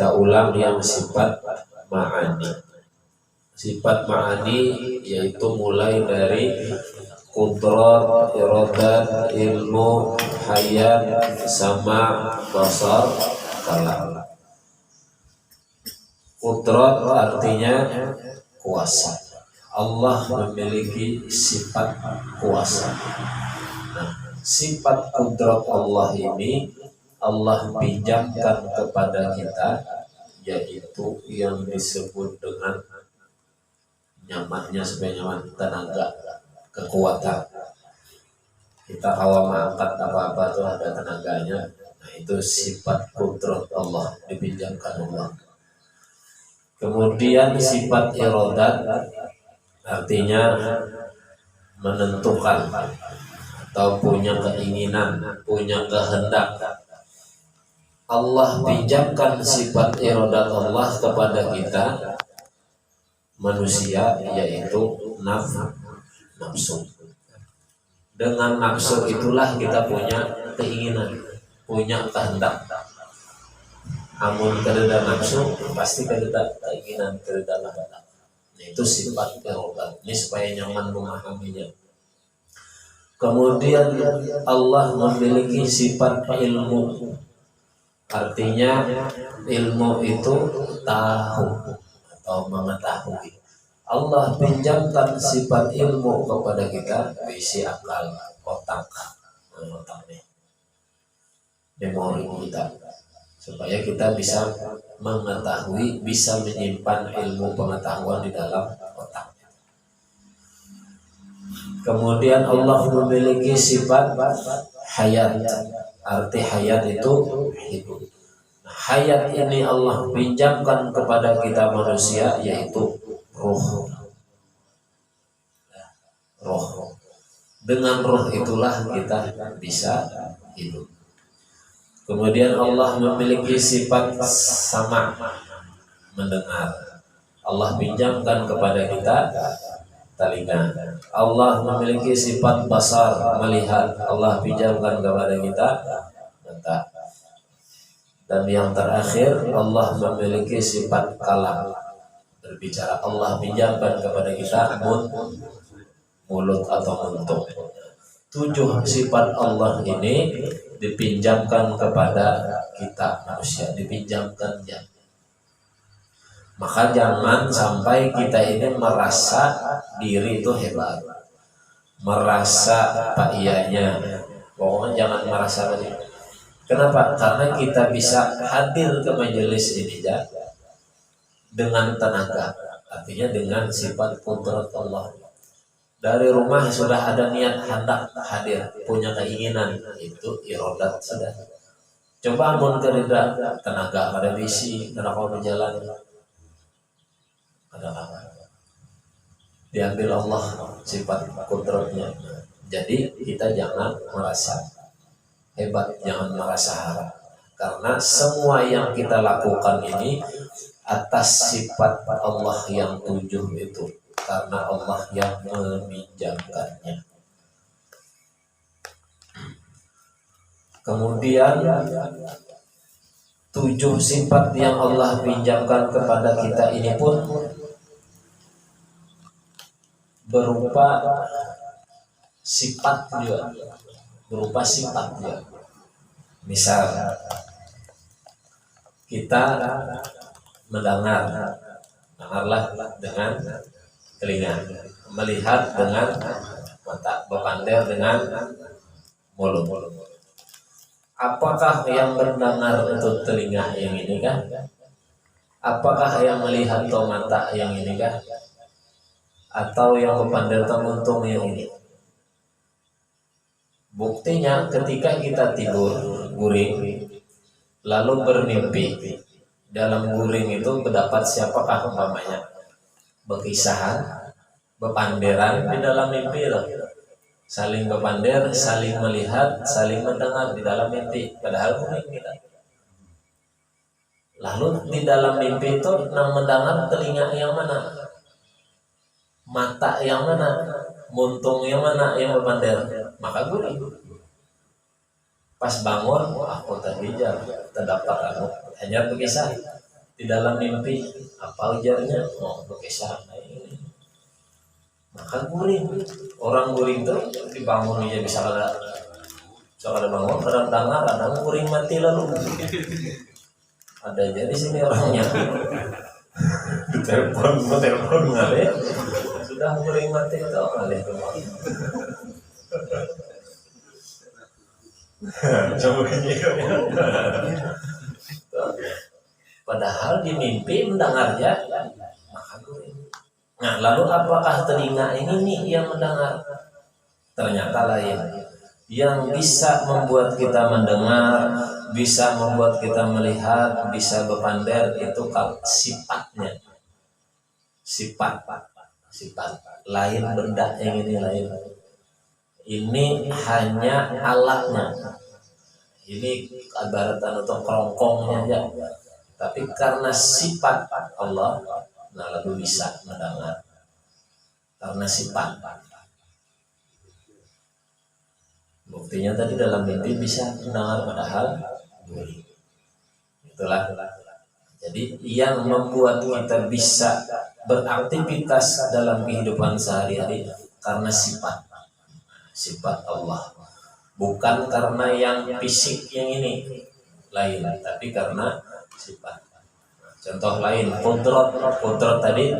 kita ulang yang sifat ma'ani. Sifat ma'ani yaitu mulai dari qudrat, iradat, ilmu, hayat, sama, basar, kalam. Qudrat artinya kuasa. Allah memiliki sifat kuasa. Nah, sifat qudrat Allah ini Allah pinjamkan kepada kita, yaitu yang disebut dengan nyamannya supaya nyaman, tenaga, kekuatan. Kita kalau mengangkat apa-apa tuh ada tenaganya. Nah, itu sifat qudrat Allah, dipinjamkan Allah. Kemudian sifat iradat artinya menentukan atau punya keinginan, punya kehendak. Allah pinjamkan sifat iradat Allah kepada kita manusia, yaitu nafsu. Dengan nafsu itulah kita punya keinginan, punya kehendak. Amun kereda nafsu pasti kereda keinginan, kereda kehendak. Nah, itu sifat iradat. Ini supaya nyaman memahaminya. Kemudian Allah memiliki sifat ilmu. Artinya ilmu itu tahu atau mengetahui. Allah pinjamkan sifat ilmu kepada kita, berisi akal, otak, memori kita, supaya kita bisa mengetahui, bisa menyimpan ilmu pengetahuan di dalam otak. Kemudian Allah memiliki sifat hayat. Arti hayat itu hidup. Hayat ini Allah pinjamkan kepada kita manusia, yaitu roh. Dengan roh itulah kita bisa hidup. Kemudian Allah memiliki sifat sama, mendengar. Allah pinjamkan kepada kita telinga. Allah memiliki sifat basar, melihat. Allah pinjamkan kepada kita mata. Dan yang terakhir, Allah memiliki sifat kalam, berbicara. Allah pinjamkan kepada kita mulut atau muntuk. 7 sifat Allah ini dipinjamkan kepada kita manusia, dipinjamkannya. Maka jangan sampai kita ini merasa diri itu hebat, merasa pak iyanya. Pokoknya jangan merasa tadi. Kenapa? Karena kita bisa hadir ke majelis ini dengan tenaga, artinya dengan sifat qudrat Allah. Dari rumah sudah ada niat hendak hadir, punya keinginan, itu iradat sudah. Coba amun kerida tenaga pada bisi, tenaga berjalan, ada apa? Diambil Allah sifat qudratnya. Jadi kita jangan merasa hebat, jangan merasa harap, karena semua yang kita lakukan ini atas sifat Allah yang 7 itu, karena Allah yang meminjamkannya. Kemudian 7 sifat yang Allah pinjamkan kepada kita ini pun berupa sifat juga, Misal kita mendengarlah dengan telinga, melihat dengan mata, berpandang dengan mulut. Apakah yang mendengar itu telinga yang ini kah? Apakah yang melihat itu mata yang ini kah? Atau yang berpandang itu muntung yang ini? Buktinya ketika kita tidur guring lalu bermimpi, dalam guring itu terdapat siapakah umpamanya? Berkisahan, berpanderan di dalam mimpi loh. Saling berpander, saling melihat, saling mendengar di dalam mimpi, padahal guring kita. Lalu di dalam mimpi itu yang mendengar telinga yang mana? Mata yang mana? Muntung yang mana yang berpander? Maka guring. Pas bangun, aku terhijab, terdapat hanya berkisah. di dalam mimpi apa ujarnya, oh pakai sana ini, maka guring. Orang guring tuh dibangun ya bisa ada bangun, kadang guring mati lalu. Ada aja di sini orangnya. telepon ngale, sudah guring mati itu ngale. Padahal di mimpi mendengarnya maka guring. Nah, lalu apakah telinga ini nih yang mendengar? Ternyata lain. Yang bisa membuat kita mendengar, bisa membuat kita melihat, bisa berpander itu sifatnya. Sifat lain, benda yang ini lain. Ini hanya alatnya. Ini ibaratan untuk kerongkongnya aja. Tapi karena sifat Allah, nah lalu bisa mendengar. Karena sifat. Buktinya tadi dalam mimpi bisa mendengar padahal guring. Itulah. Jadi yang membuat kita bisa beraktivitas dalam kehidupan sehari-hari karena sifat Allah. Bukan karena yang fisik yang ini lain, tapi karena sifat. Contoh lain, kudrat tadi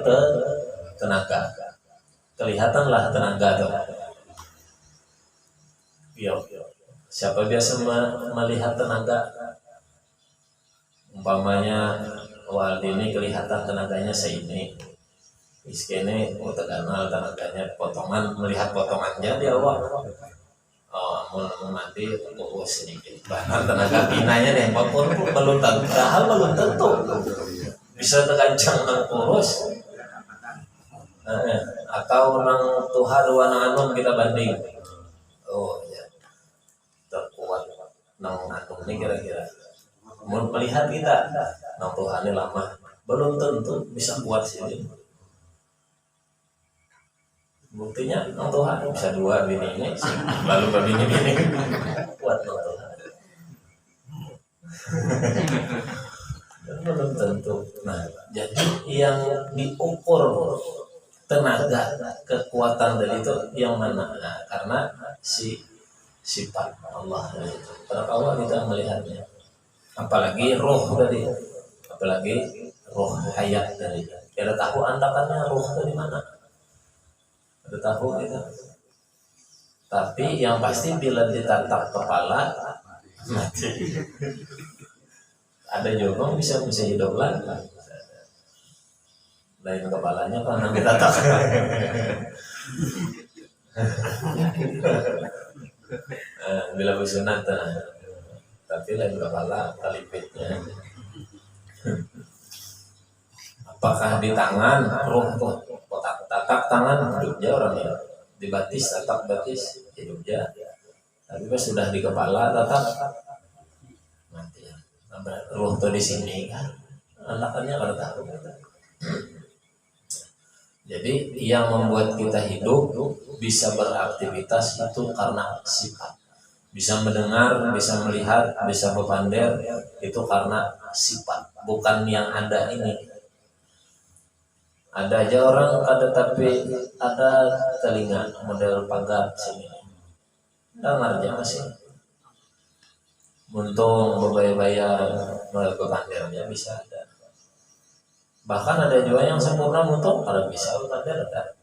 tenaga. Kelihatanlah tenaga dong. Yo. Siapa biasa melihat tenaga? Umpamanya Waldi ini kelihatan tenaganya seini. Iskene terkenal tenaganya potongan, melihat potongannya di awal. Oh, mau mati kurus sedikit. Bahkan tenaga pinanya deh, apapun belum tentu. Belum tentu. Bisa tergancang nang kurus. Atau nang Tuhan warna anum kita banding. Oh ya. Terkuat nang anum ini kira-kira. Melihat kita nang Tuhan ini lama. Belum tentu bisa kuat sini. Buktinya nang Tuhan bisa 2 bini ini, lalu bini kuat nang Tuhan. Belum tentu. Nah, jadi yang diukur tenaga kekuatan dari itu yang mana? Nah, karena sifat Allah itu. Pada Allah kita melihatnya. Apalagi roh tadi, apalagi roh hayat tadi. Kita tahu andakannya roh dari mana? Kita tahu itu. Tapi yang pasti bila ditatap kepala mati. Ada juga bisa hidup lagi. Lain kepalanya karena ditatap. Bila bersunat, tapi lain kepala kalipitnya. Apakah di tangan roh tatap tangan hidupnya orangnya, di batis tatap batis hidupnya, tapi pas sudah di kepala tatap mati. Roh tuh di sini kan, anakannya kalau tahu. Jadi yang membuat kita hidup bisa beraktivitas itu karena sifat. Bisa mendengar, bisa melihat, bisa berpander itu karena sifat, bukan yang ada ini. Ada aja orang ada tapi ada telinga model pagar sini. Dengar aja masih. Untung berbayar berpandernya bisa ada. Bahkan ada juga yang sempurna untung kalau bisa berpander ada.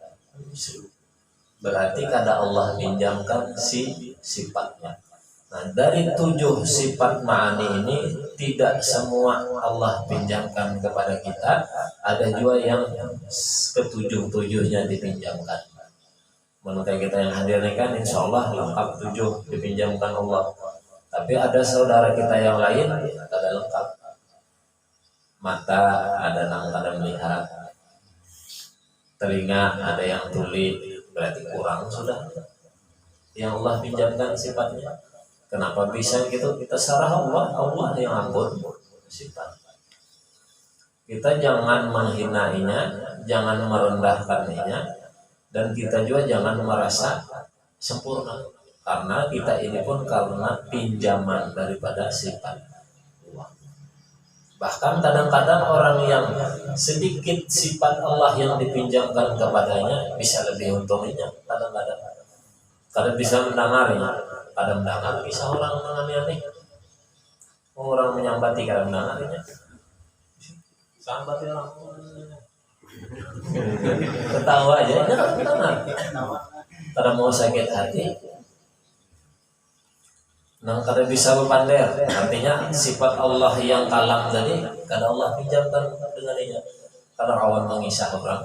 Berarti kada Allah pinjamkan sifatnya. Nah, dari 7 sifat ma'ani ini tidak semua Allah pinjamkan kepada kita. Ada juga yang ke-7-7-nya dipinjamkan. Menurut kita yang hadir ini kan insya Allah lengkap 7 dipinjamkan Allah. Tapi ada saudara kita yang lain tidak lengkap. Mata ada yang kada melihat, telinga ada yang tuli, berarti kurang sudah. Yang Allah pinjamkan sifatnya. Kenapa bisa gitu? Kita sarah Allah yang ampun sifat. Kita jangan menghinainya, jangan merendahkannya, dan kita juga jangan merasa sempurna. Karena kita ini pun karena pinjaman daripada sifat Allah. Bahkan kadang-kadang orang yang sedikit sifat Allah yang dipinjamkan kepadanya bisa lebih untunginya kadang-kadang. Kadang bisa mendengarnya, kadang mendengar bisa orang aneh-aneh, orang menyambati kadang mendengarnya, sambat ya orang, ketawa aja, jangan mendengar. Kadang mau sakit hati, nang kada bisa berpander, artinya sifat Allah yang kalam tadi kada Allah pinjamkan dengannya. Kalau awan mengisah orang,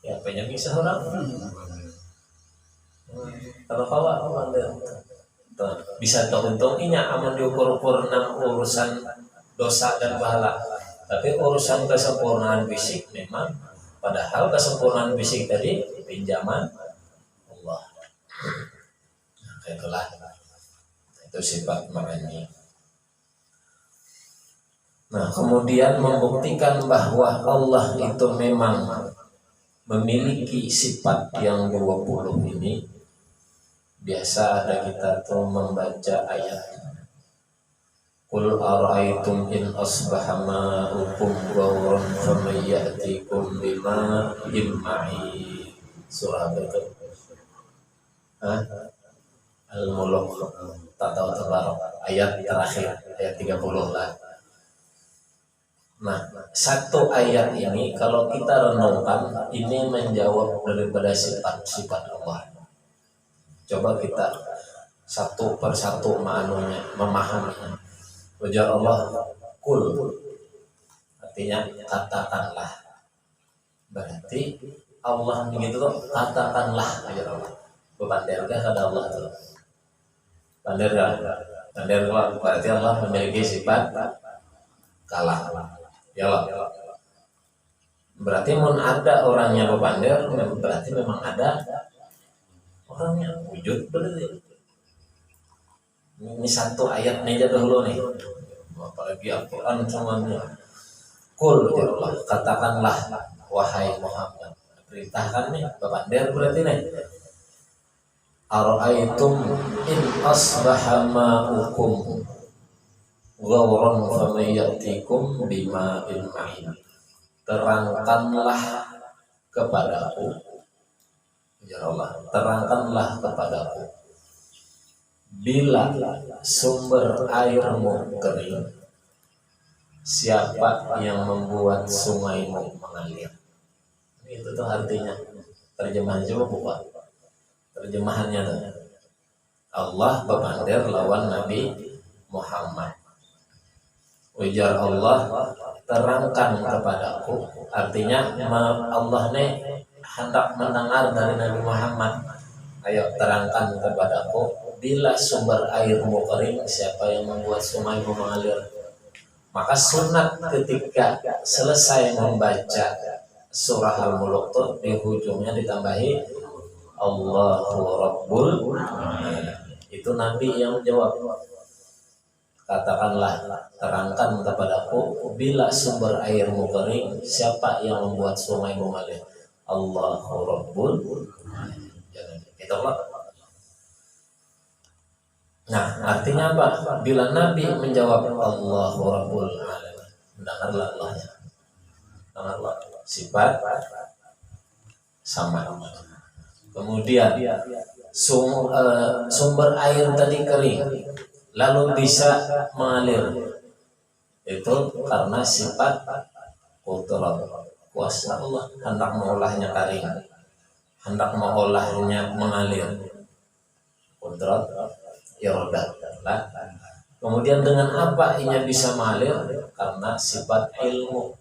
ya pengen mengisah orang. Kalau kawa pander, bisa untung-untungnya aman diukur-ukur nang urusan dosa dan pahala. Tapi urusan kesempurnaan fisik memang, padahal kesempurnaan fisik tadi pinjaman Allah. Itulah itu sifat marani. Nah, kemudian membuktikan bahwa Allah itu memang memiliki sifat yang 20 ini, biasa ada kita tuh membaca ayat Qul ara'aytum in asbaha ma'ukum ghauran faman ya'tikum bima'in ma'in. Surah itu Al-Mulk, tak tahu tabarok, ayat terakhir, ayat 30 lah. Nah, satu ayat ini kalau kita renungkan, ini menjawab daripada sifat-sifat Allah. Coba kita satu persatu maknanya, memahaminya. Ujar Allah, Qul, artinya katakanlah. Berarti Allah begitu tuh, katakanlah, ujar Allah. Bebanderkah kepada Allah tuh? Bandar berarti Allah memiliki sifat kalah. Ya Allah. Berarti mun ada orangnya berbandar, berarti memang ada orangnya wujud berarti. Ini satu ayat aja dahulu nih. Apalagi Al-Quran semuanya. Qul ya Allah, katakanlah wahai Muhammad. Perintahkan nih berbandar berarti nih. Ara'aytum in asbaha ma'ukum ghauran faman ya'tikum bima'in ma'in. Terangkanlah kepadaku, ya Allah, terangkanlah kepadaku bila sumber airmu kering, siapa yang membuat sungaimu mengalir. Itu tuh artinya. Terjemahan coba buka. Terjemahannya tuh. Allah berbandar lawan Nabi Muhammad. Ujar Allah, terangkan kepadaku. Artinya Allah nih hendak mendengar dari Nabi Muhammad. Ayo terangkan kepadaku, bila sumber airmu kering, siapa yang membuat sungaimu mengalir. Maka sunat ketika selesai membaca surah Al-Mulk di ujungnya ditambahi Allahu Rabbul Alamin. Itu Nabi yang menjawab. Katakanlah, terangkan kepadaku bila sumber airmu kering, siapa yang membuat sungai mengalir. Allahu Rabbul Alamin. Itu Allah. Nah, artinya apa? Bila Nabi menjawab Allahu Rabbul Alamin, mendengarlah Allahnya. Dengarlah sifat sama. Kemudian sumber air tadi kering lalu bisa mengalir, itu karena sifat qudrat, kuasa Allah hendak mengolahnya kering, hendak mengolahnya mengalir, qudrat iradat. Kemudian dengan apa inya bisa mengalir? Karena sifat ilmu.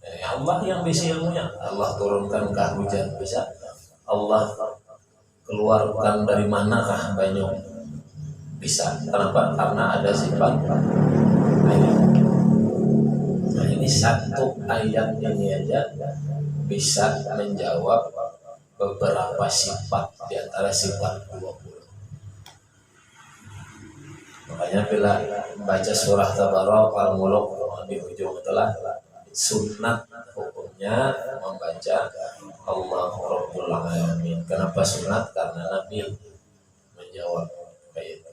Ya Allah yang bisa ilmunya. Allah turunkan hujan bisa. Allah keluarkan dari manakah banyu bisa. Kenapa? Karena ada sifat ayat. Nah, ini satu ayat ini aja bisa menjawab beberapa sifat di antara sifat 20. Makanya bila baca surah Tabarak Al-Mulk di ujung telah sunat hukumnya membaca Allahu Rabbul Alamin. Kenapa sunat? Karena Nabi menjawab kayak itu.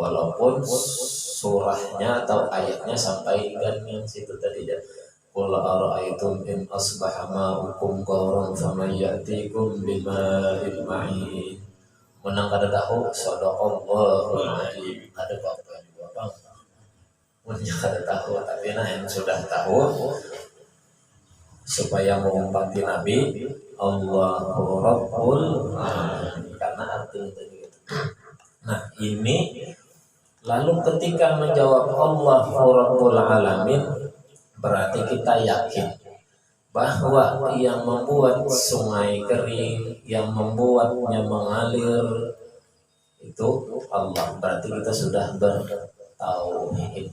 walaupun surahnya atau ayatnya sampai dengan situ tadi ya. Qul ara'aytum in asbaha ma'ukum ghauran faman ya'tikum bima'in ma'in. Menang kada tahu sadaqallahul adzim. Ada apa juga Bang? Punya kada tahu tapi nah yang sudah tahu supaya mengumpati Nabi Allahu Rabbul Alamin karena artinya tadi. Nah ini lalu ketika menjawab Allahu Rabbul Alamin berarti kita yakin bahwa yang membuat sungai kering, yang membuatnya mengalir itu Allah. Berarti kita sudah bertauhid,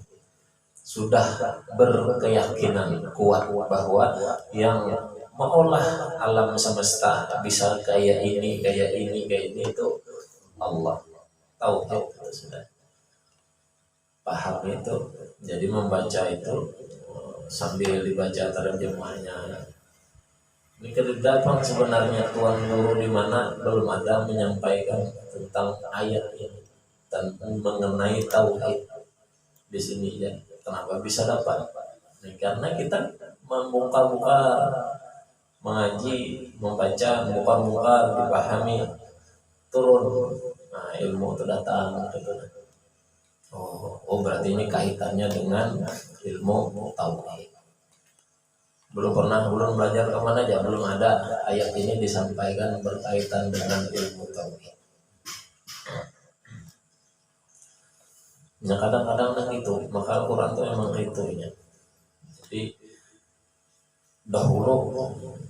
sudah berkeyakinan kuat bahwa yang mengolah alam semesta bisa kayak ini itu Allah. Tauhid itu sudah paham itu. Jadi membaca itu sambil dibaca terjemahnya. Ini kedatangan sebenarnya Tuan Guru di mana belum ada menyampaikan tentang ayat ini dan mengenai tauhid di sini ya. Kenapa bisa dapat? Nah, karena kita membuka-buka mengaji, membaca, buka-buka dipahami turun. Nah, ilmu itu datang gitu. Oh berarti ini kaitannya dengan ilmu tauhid. Belum belajar kemana aja, belum ada ayat ini disampaikan berkaitan dengan ilmu tauhid. Nah kadang-kadang itu, maka Al-Quran itu memang itu ya. Jadi dahulu,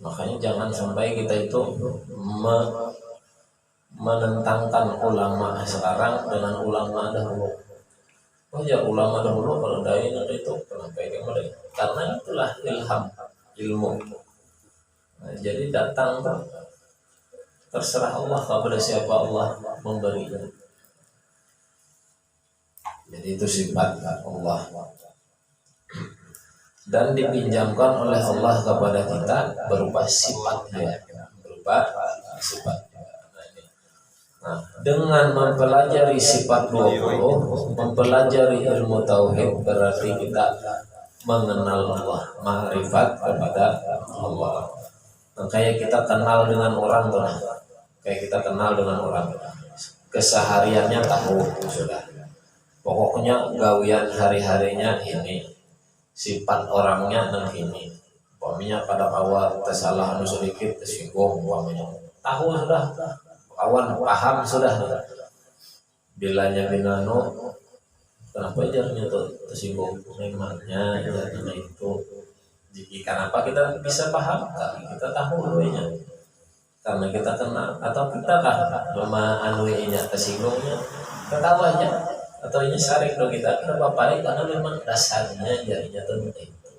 makanya jangan sampai kita itu menentangkan ulama sekarang dengan ulama dahulu. Oh ya ulama dahulu kalau dai itu kenapa ini mereka? Karena itulah ilham ilmu. Nah, jadi datang terserah Allah kepada siapa Allah memberinya. Jadi itu sifat Allah dan dipinjamkan oleh Allah kepada kita berupa sifatnya, berupa sifat. Nah, dengan mempelajari sifat 20, mempelajari ilmu tauhid berarti kita mengenal Allah, ma'rifat kepada Allah. Nah, kayak kita kenal dengan orang tuh, kayak kita kenal dengan orang, kesehariannya tahu sudah. Pokoknya gawian hari-harinya ini, sifat orangnya ini. Umpamanya pada awal kesalahan sedikit tersinggung, umpamanya tahu sudah. Kawan paham sudah. Bilanya binano kenapa jarnya tuh tersinggung memangnya jarnya itu. Jadi kenapa kita bisa paham? Karena kita tahu anunya. Karena kita kenal atau kita cuma anuinya tersinggungnya ketawa aja atau ini sarik dong kita kenapa baik karena memang dasarnya jadinya tuh itu.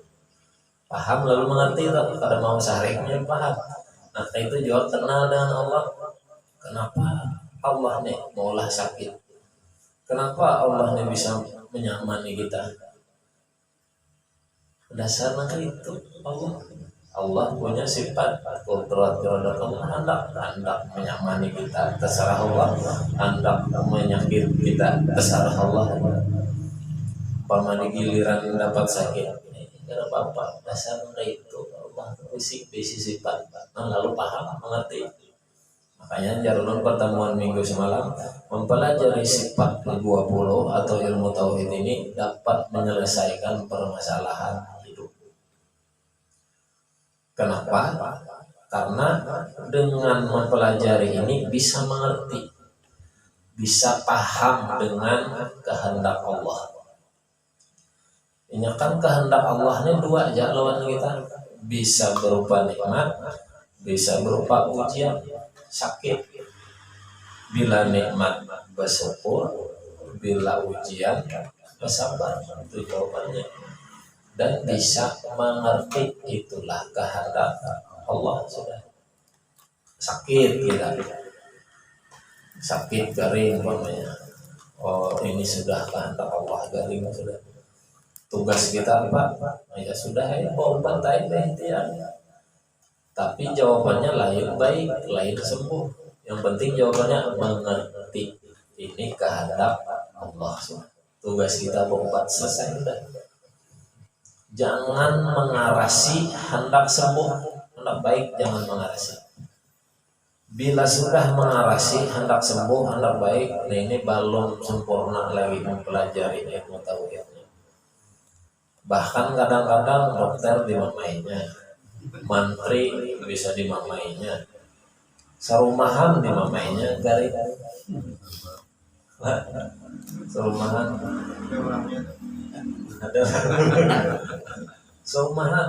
Paham lalu mengerti tak kada mau sariknya paham. Nah itu juga kenal dengan Allah. Kenapa Allah nih maulah sakit? Kenapa Allah nih bisa menyamani kita? Dasarnya itu Allah punya sifat kodrat terhadap Allah hendak menyamani kita terserah Allah, hendak menyakit kita terserah Allah. Paman di giliran dapat sakit, tidak apa-apa. Dasarnya itu Allah bisi sifat. Nah, lalu paham mengerti. Makanya jarulun pertemuan minggu semalam mempelajari sifat 20 atau ilmu tauhid ini dapat menyelesaikan permasalahan hidup. Kenapa? Karena dengan mempelajari ini bisa mengerti, bisa paham dengan kehendak Allah. Ini kan kehendak Allah ini dua aja lawan kita, bisa berupa nikmat, bisa berupa ujian. Sakit bila nikmat bersyukur, bila ujian bersabar, itu jawabannya. Dan bisa mengerti itulah kehendak Allah sudah. Sakit kita, sakit garing umpamanya. Oh ini sudah kehendak Allah garing sudah. Tugas kita apa? Ya sudah ya obat aja ya. Tapi jawabannya lain baik, lain sembuh. Yang penting jawabannya mengerti ini kehendak Allah. Tugas kita berobat selesai udah. Jangan mengarasi hendak sembuh, hendak baik, jangan mengarasi. Bila sudah mengarasi hendak sembuh, hendak baik, nah ini belum sempurna lagi mempelajari ilmu tauhidnya. Bahkan kadang-kadang dokter dimamainya, mantri bisa dimamainya, sarumahan dimamainya, garis sarumahan ada sarumahan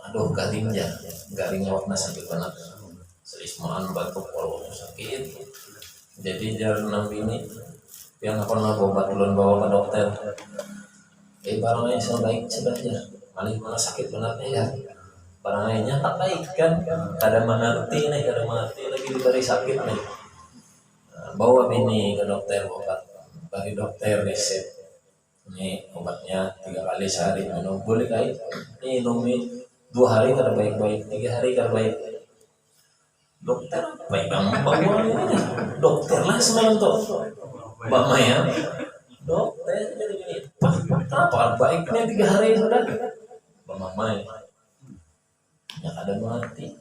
aduh garing warna sakit banget selismaan batuk kalau sakit jadi jarang ini yang pernah obat belum bawa ke dokter barangnya yang baik sebenarnya malah mana sakit banget ya barangnya tak baik kan kada mengerti lagi diberi sakit nih bawa bini ke dokter obat bagi dokter resep ini obatnya 3 kali sehari minum boleh kait ini minum 2 hari kada baik-baik 3 hari kada baik dokter baik bawa dokter lah semalam tuh Mbak Maya dokter jadi gini kenapa baiknya 3 hari sudah Mbak Maya yang ada mengerti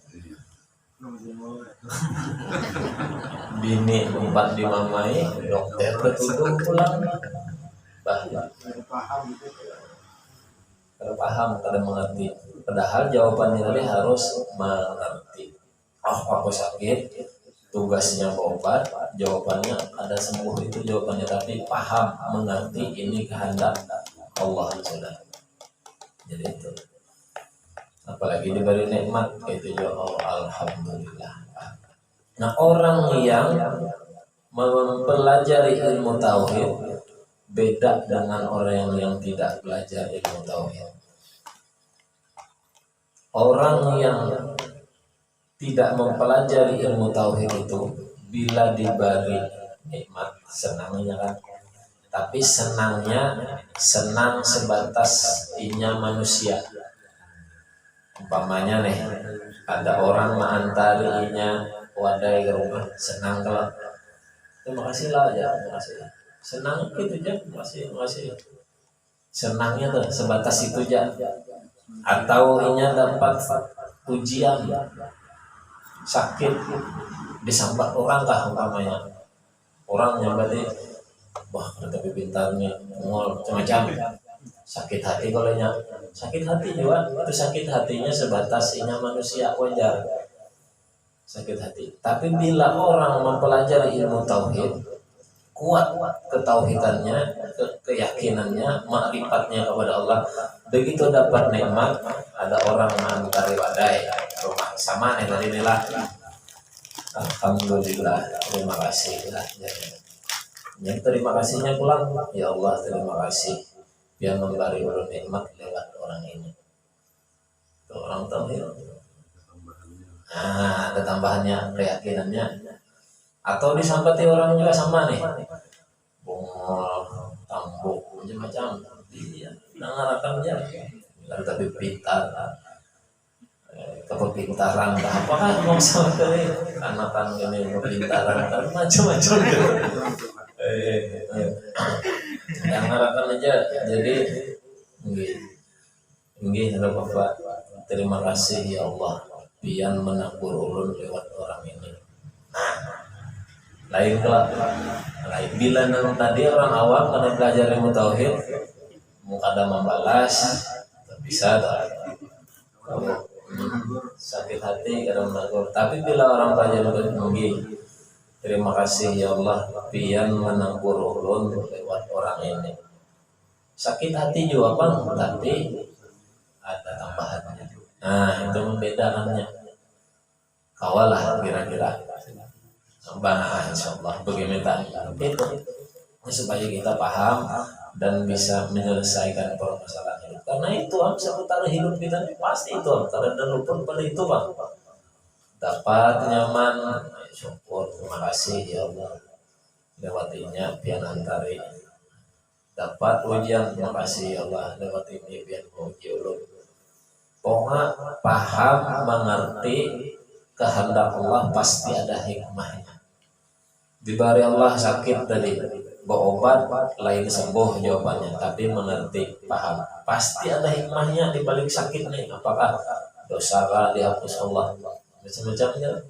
bini empat dimamai dokter betul pulang bahwa kada paham kada mengerti padahal jawabannya tadi harus mengerti aku sakit tugasnya berobat jawabannya ada sembuh itu jawabannya tapi paham mengerti ini kehendak Allah sudah jadi itu apalagi diberi nikmat itu ya Allah alhamdulillah. Nah orang yang mempelajari ilmu tauhid beda dengan orang yang tidak belajar ilmu tauhid. Orang yang tidak mempelajari ilmu tauhid itu bila diberi nikmat senangnya kan, tapi senang sebatas inya manusia. Umpamanya nih ada orang mengantarinya wadai ke rumah senang kalau terima kasih lah ya terima kasih senang gitu aja terima kasih senangnya tuh sebatas itu aja atau inya dapat ujian sakit disambat orang kah umpamanya orang yang berarti wah tapi pintarnya ngol macam-macam sakit hati kalau sakit hati juga itu sakit hatinya sebatas inya manusia wajar sakit hati tapi bila orang mempelajari ilmu tauhid kuat ketauhidannya keyakinannya makrifatnya kepada Allah begitu dapat nikmat ada orang mengantari wadai rumah sama nih tadi inilah alhamdulillah terima kasih lah yang terima kasihnya pulang ya Allah terima kasih yang memberi ulun nikmat lewat orang ini. Itu orang tauhid. Ada tambahannya keyakinannya. Atau disambati orang juga sama nih. Bungol, tambuk, macam-macam. Dia mengharapkan dia. Tapi pintar. Kepintaran apakah ngomong sama tadi? Karena kan ini kepintaran macam-macam gitu. Yang harapan aja jadi nggih Bapak terima kasih ya Allah pian menakbur ulun lewat orang ini lain kelak lain bila nang tadi orang awam pada belajar ilmu tauhid mukada membalas bisa tak sakit hati kadang menegur tapi bila orang belajar ilmu terima kasih ya Allah pian menanggur ulun lewat orang ini sakit hati juga bang tapi ada tambahannya nah itu membedakannya kawalah kira-kira bahas insyaallah bagaimana itu supaya kita paham dan bisa menyelesaikan permasalahan hidup karena itu seputar hidup kita pasti itu karena luput pada itu bang dapat nyaman syukur terima kasih ya Allah lewatinya pian antari dapat ujian terima kasih ya Allah lewat ini pian uji ulun pokoknya paham mengerti kehendak Allah pasti ada hikmahnya Dibari Allah sakit tadi, berobat lain sembuh jawabannya, tapi mengerti, paham. Pasti ada hikmahnya di balik sakit nih. Apakah dosa dihapus Allah, macam-macamnya,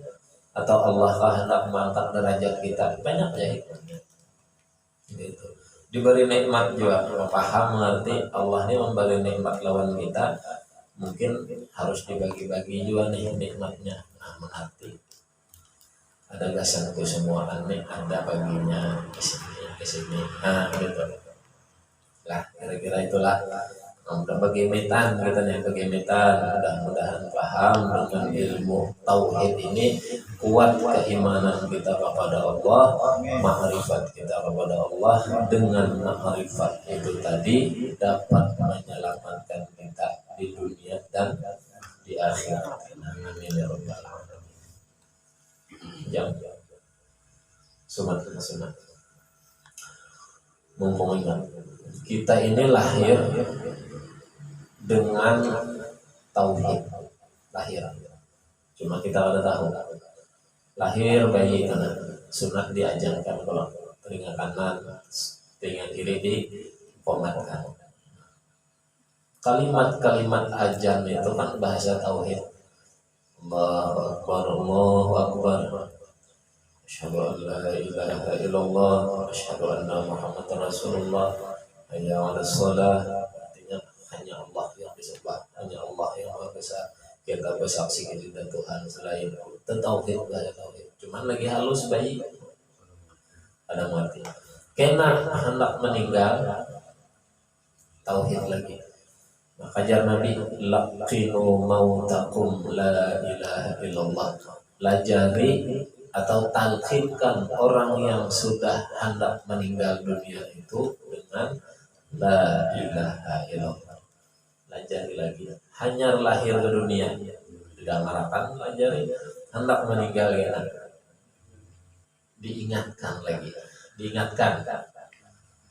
atau Allah hendak mengangkat derajat kita, banyak ya hikmahnya. Gitu. Diberi nikmat juga, paham, mengerti. Allah ini memberi nikmat lawan kita, mungkin harus dibagi-bagi juga nih nikmatnya. Nah, mengerti. Ada gasanku semua aneh, ada baginya ke sini. Nah, gitu. Lah, kira-kira itulah. Untuk bagimitan, kita nih bagimitan. Mudah-mudahan paham dengan ilmu tauhid ini, kuat keimanan kita kepada Allah, ma'rifat kita kepada Allah. Dengan ma'rifat itu tadi dapat menyelamatkan kita di dunia dan di akhirat. Amin ya rabbal alamin. Jam sunat. Mumpung ingat, kita ini lahir dengan tauhid, lahir. Cuma kita ada tahu, lahir bayi kanan, sunat diajarkan kalau telinga kanan, telinga kiri dipomatkan. Kalimat-kalimat ajan itu kan bahasa tauhid. Allahu Akbar, Allahu Akbar. Asyhadu an la ilaha illallah, asyhadu anna Muhammadar Rasulullah. Hayya 'alas shalah. Artinya hanya Allah yang disembah, hanya Allah yang Maha Esa. Kita bersaksi tidak Tuhan selain Allah. Tauhid, bahasa tauhid. Cuman lagi halus bayi ada mati. Kena hendak meninggal, tauhid lagi. Maka ajar Nabi, laqinu mautakum la ilaha illallah. Lajari atau talqinkan orang yang sudah hendak meninggal dunia itu dengan la ilaha illallah. Lajari lagi. Hanya lahir ke dunia, tidak ngarakan, lajari. Hendak meninggal ya, diingatkan lagi. Diingatkan.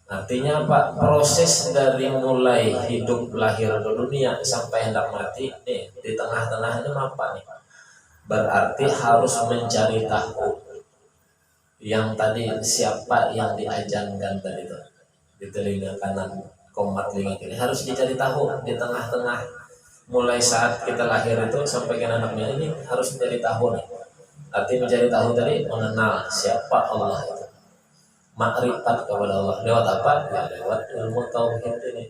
Artinya apa? Proses dari mulai hidup lahir ke dunia sampai hendak mati nih, di tengah-tengah ini apa nih? Berarti harus mencari tahu yang tadi siapa yang diajankan tadi itu di telinga kanan, komat telinga kiri, harus dicari tahu di tengah-tengah. Mulai saat kita lahir itu sampai ke anaknya ini harus mencari tahu nih. Arti mencari tahu tadi mengenal siapa Allah itu. Makrifat kepada Allah lewat apa? Ya lewat ilmu tauhid ini.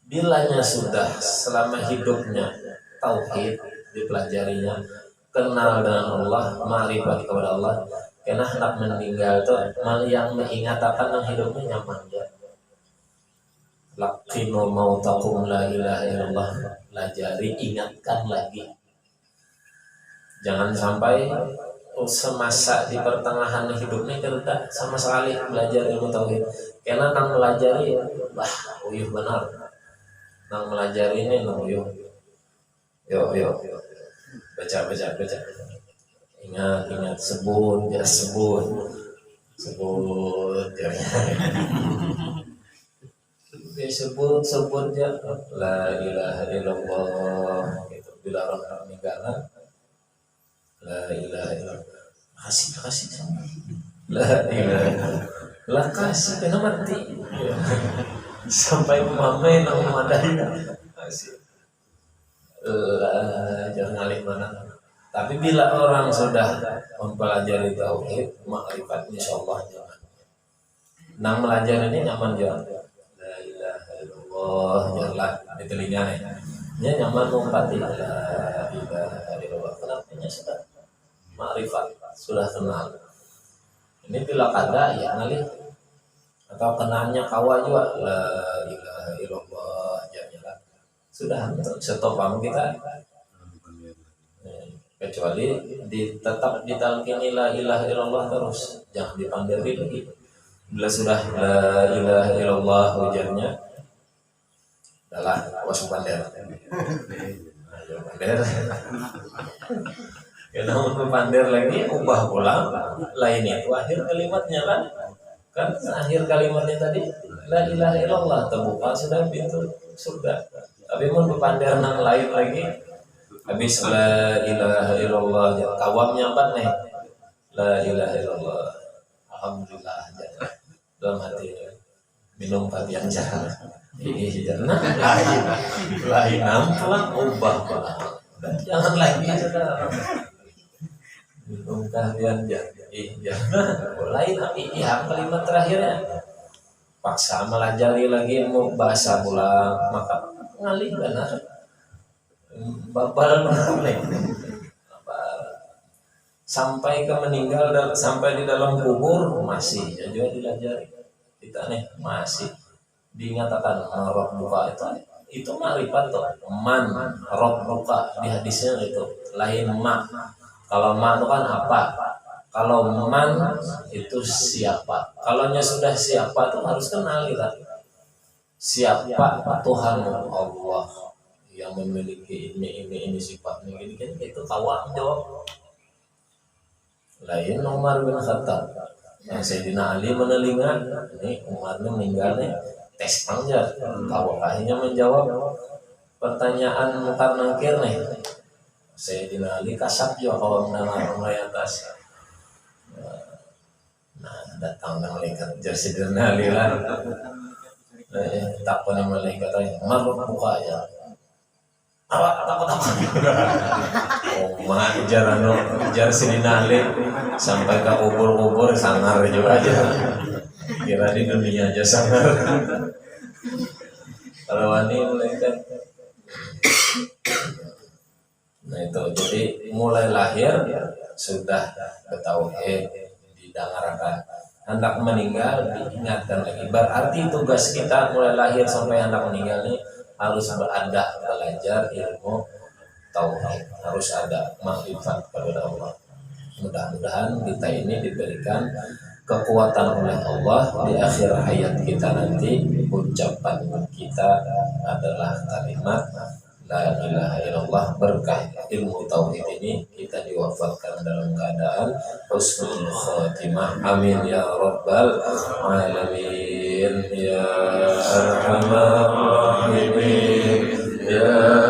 Bilanya sudah selama hidupnya tauhid dipelajarinya, kenal dengan Allah, makrifat kepada Allah, karena hendak meninggal itu yang mengingat akan yang hidupnya nyaman ya. Laqinu mautakum la ilaha illallah. Pelajari, ingatkan lagi. Jangan sampai semasa di pertengahan hidupnya kita sama sekali belajar ilmu tauhid. Karena nang melajari, uyuh benar. Nang melajari ini nang uyuh. Yuk. Baca. Ingat, sebut ya. Sebut ya. La ilaha illallah. Gitu. Bila orang meninggal, la ilaha illallah. Kasih. La ilaha illallah. Lah kasih kena mati. Sampai mamain nang madai. Kasih. Jangan ngalih mana. Tapi bila orang sudah mempelajari tauhid, makrifat, insyaallah nyaman. Nang belajar ini nyaman jalan. La ilaha illallah jalan di telinganya. Dia nyaman mengumpati la ilaha illallah. Kenapa sudah makrifat, sudah kenal. Ini bila kada ya ngalih atau kenalnya kawa juga la ilaha illallah jalan. Sudah setopam kita. Kecuali tetap ditalkini la ilaha illallah terus, jangan dipandiri lagi. Bila sudah la ilaha illallah ujarnya, adalah awas pander. Pander. Ya namun pander lagi ubah pulang lain itu akhir kalimatnya kan akhir kalimatnya tadi la ilaha illallah, terbuka sudah pintu surga. Tapi mau pander nang lain lagi. Habis la ilaha illallah kawamnya apa nih? La ilaha illallah. Alhamdulillah aja. Dalam hati minum yang jahat. Ini jangan lain ampun ubah pak. Jangan lagi saudara. Minum kalian jangan. Lain iya kalimat terakhirnya. Paksa melajari lagi mau bahasa pula maka ngalih benar. Babal sampai ke meninggal dan sampai di dalam kubur masih juga dilajari kita nih masih dinyatakan roh buka itu marifat tuh man roh buka di hadisnya itu lain mak kalau mak itu kan apa kalau man itu siapa kalau sudah siapa tuh harus kenal kita siapa Tuhan Allah yang memiliki ini sifatnya gini itu kawan jawab lain Umar bin Khattab yang Sayyidina Ali menelinga ini Umarnya meninggal nih tes panjang kawakahnya menjawab pertanyaan mungkar nangkir nih Sayyidina Ali kasap juga kalau mendengar mulai atas nah datang malaikat jadi Sayyidina Ali lah takut malaikat Umar buka aja takut jar Sayyidina Ali sampai ke kubur sangar juga aja kira di dunia aja sangar kalau wani malaikat nah itu jadi mulai lahir sudah bertauhid didengarkan hendak meninggal diingatkan lagi berarti tugas kita mulai lahir sampai hendak meninggal ini harus berada belajar ilmu tauhid harus ada makrifat kepada Allah mudah-mudahan kita ini diberikan kekuatan oleh Allah di akhir hayat kita nanti ucapan kita adalah kalimat la ilaha illallah berkah ilmu tauhid ini kita diwafatkan dalam keadaan husnul khatimah amin ya rabbal alamin ya arhamar rahimin ya